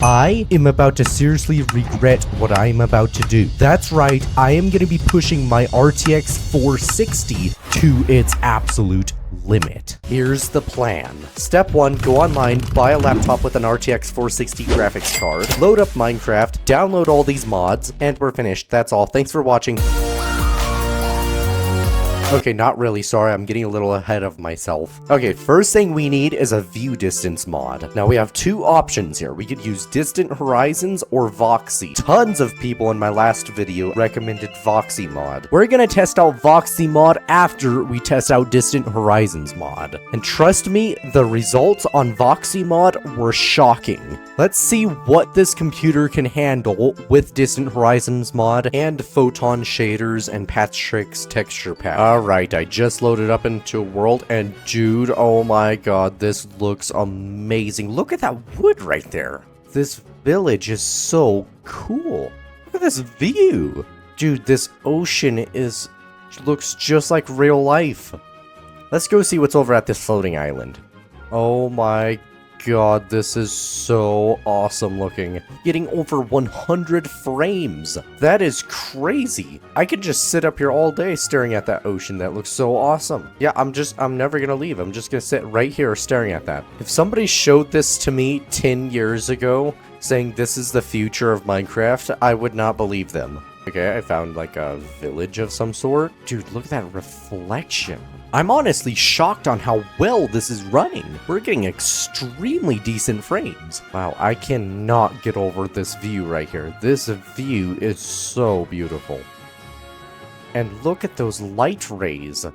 I am about to seriously regret what I am about to do. That's right, I am going to be pushing my RTX 460 to its absolute limit. Here's the plan. Step 1, go online, buy a laptop with an RTX 460 graphics card, load up Minecraft, download all these mods, and we're finished. That's all. Thanks for watching. Okay, not really, sorry, I'm getting a little ahead of myself. Okay, first thing we need is a view distance mod. Now we have two options here. We could use Distant Horizons or Voxy. Tons of people in my last video recommended Voxy mod. We're gonna test out Voxy mod after we test out Distant Horizons mod. And trust me, the results on Voxy mod were shocking. Let's see what this computer can handle with Distant Horizons mod and Photon shaders and Patrick's texture pack. Alright, I just loaded up into a world, and dude, oh my god, this looks amazing. Look at that wood right there. This village is so cool. Look at this view. Dude, this ocean looks just like real life. Let's go see what's over at this floating island. Oh my god, this is so awesome looking. Getting over 100 frames. That is crazy. I could just sit up here all day staring at that ocean. That looks so awesome. Yeah, I'm never gonna leave. I'm just gonna sit right here staring at that. If somebody showed this to me 10 years ago, saying this is the future of Minecraft, I would not believe them. Okay, I found like a village of some sort. Dude, look at that reflection. I'm honestly shocked on how well this is running. We're getting extremely decent frames. Wow, I cannot get over this view right here. This view is so beautiful. And look at those light rays.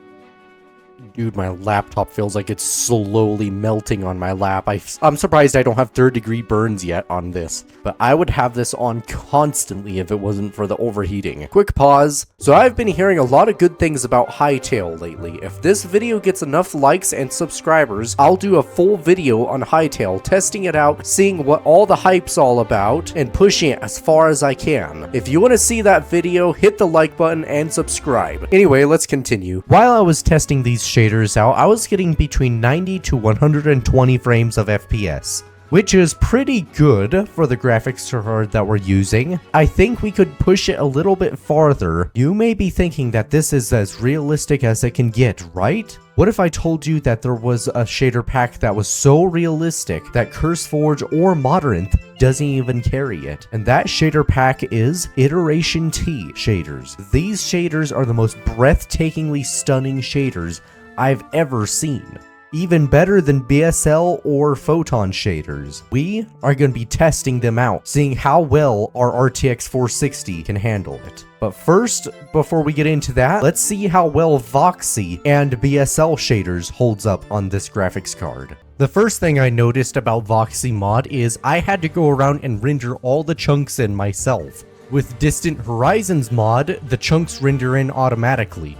Dude, my laptop feels like it's slowly melting on my lap. I'm surprised I don't have third-degree burns yet on this. But I would have this on constantly if it wasn't for the overheating. Quick pause. So I've been hearing a lot of good things about Hightail lately. If this video gets enough likes and subscribers, I'll do a full video on Hightail, testing it out, seeing what all the hype's all about, and pushing it as far as I can. If you want to see that video, hit the like button and subscribe. Anyway, let's continue. While I was testing these shaders out, I was getting between 90 to 120 frames of FPS, which is pretty good for the graphics card that we're using. I think we could push it a little bit farther. You may be thinking that this is as realistic as it can get, right? What if I told you that there was a shader pack that was so realistic that CurseForge or Modernth doesn't even carry it? And that shader pack is Iteration T shaders. These shaders are the most breathtakingly stunning shaders I've ever seen. Even better than BSL or Photon shaders. We are going to be testing them out, seeing how well our RTX 460 can handle it. But first, before we get into that, let's see how well Voxy and BSL shaders holds up on this graphics card. The first thing I noticed about Voxy mod is I had to go around and render all the chunks in myself. With Distant Horizons mod, the chunks render in automatically.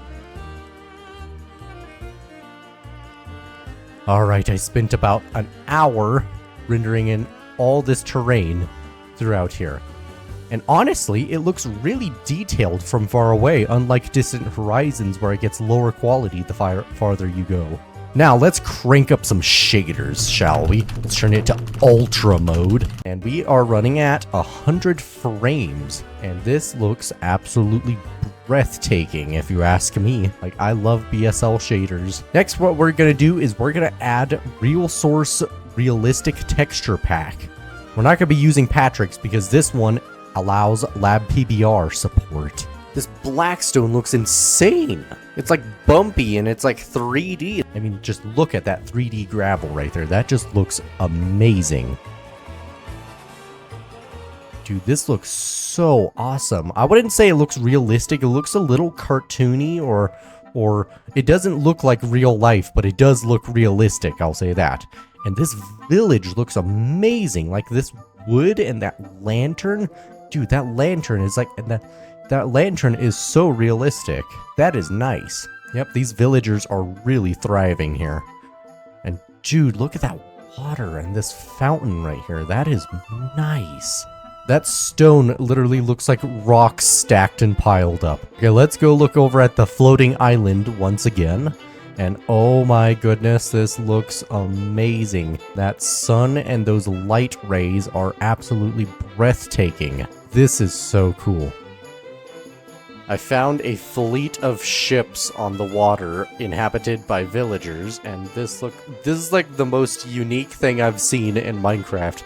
Alright, I spent about an hour rendering in all this terrain throughout here. And honestly, it looks really detailed from far away, unlike Distant Horizons where it gets lower quality the farther you go. Now, let's crank up some shaders, shall we? Let's turn it to ultra mode. And we are running at 100 frames. And this looks absolutely breathtaking, if you ask me. Like, I love BSL shaders. Next, what we're gonna do is we're gonna add Real Source Realistic Texture Pack. We're not gonna be using Patrick's because this one allows Lab PBR support. This Blackstone looks insane. It's like bumpy and it's like 3D. I mean, just look at that 3D gravel right there. That just looks amazing. Dude, this looks so awesome. I wouldn't say it looks realistic. It looks a little cartoony or it doesn't look like real life, but it does look realistic, I'll say that. And this village looks amazing. Like this wood and that lantern. Dude, that lantern is like, that lantern is so realistic. That is nice. Yep, these villagers are really thriving here. And dude, look at that water and this fountain right here. That is nice. That stone literally looks like rocks stacked and piled up. Okay, let's go look over at the floating island once again. And oh my goodness, this looks amazing. That sun and those light rays are absolutely breathtaking. This is so cool. I found a fleet of ships on the water inhabited by villagers, and this is like the most unique thing I've seen in Minecraft.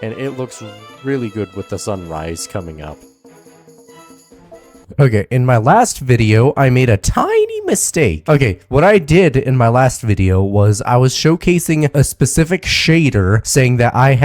And it looks really good with the sunrise coming up. Okay, in my last video, I made a tiny mistake. Okay, what I did in my last video was I was showcasing a specific shader saying that I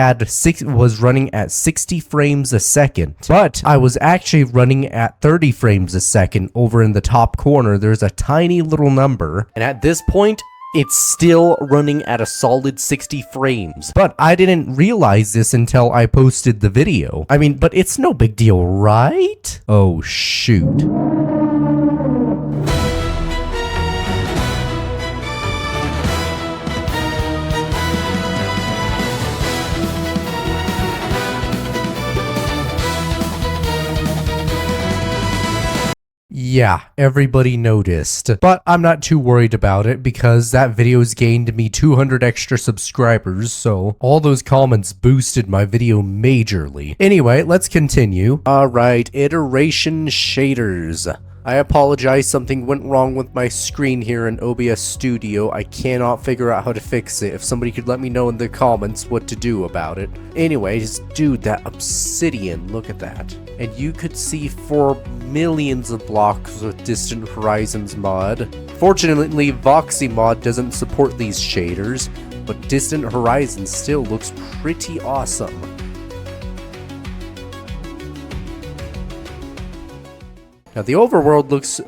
was running at 60 frames a second, but I was actually running at 30 frames a second. Over in the top corner, there's a tiny little number, and at this point, it's still running at a solid 60 frames. But I didn't realize this until I posted the video. I mean, but it's no big deal, right? Oh, shoot. Yeah, everybody noticed. But I'm not too worried about it because that video's gained me 200 extra subscribers, so all those comments boosted my video majorly. Anyway, let's continue. Alright, iteration shaders. I apologize, something went wrong with my screen here in OBS Studio. I cannot figure out how to fix it. If somebody could let me know in the comments what to do about it. Anyways, dude, that obsidian, look at that. And you could see 4 millions of blocks with Distant Horizons mod. Fortunately, Voxy mod doesn't support these shaders, but Distant Horizons still looks pretty awesome. Now, the overworld looks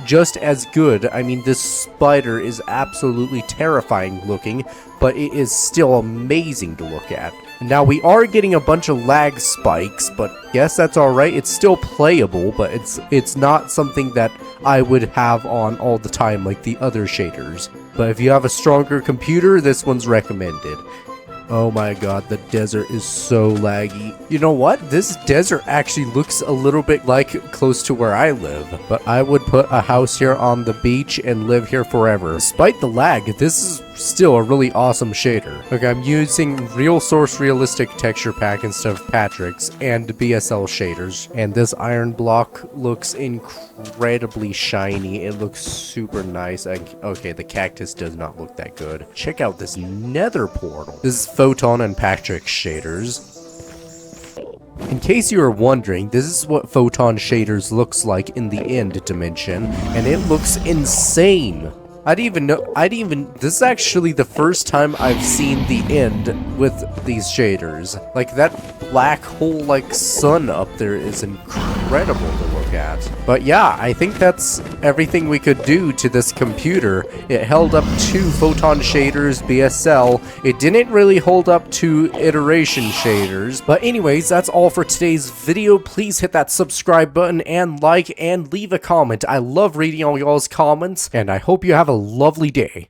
just as good. I mean, this spider is absolutely terrifying looking, but it is still amazing to look at. Now, we are getting a bunch of lag spikes, but yes, that's alright. It's still playable, but it's not something that I would have on all the time like the other shaders. But if you have a stronger computer, this one's recommended. Oh my god, the desert is so laggy. You know what? This desert actually looks a little bit like close to where I live. But I would put a house here on the beach and live here forever. Despite the lag, this is still a really awesome shader. Okay, I'm using Real Source Realistic Texture Pack instead of Patrick's and BSL shaders. And this iron block looks incredibly shiny. It looks super nice. Okay, the cactus does not look that good. Check out this nether portal. This is Photon and Patrick shaders. In case you were wondering, this is what Photon shaders looks like in the end dimension, and it looks insane. This is actually the first time I've seen the end with these shaders. Like, that black hole-like sun up there is incredible to look at. But yeah, I think that's everything we could do to this computer. It held up to Photon shaders, BSL. It didn't really hold up to iteration shaders. But anyways, that's all for today's video. Please hit that subscribe button and like and leave a comment. I love reading all y'all's comments, and I hope you have a lovely day.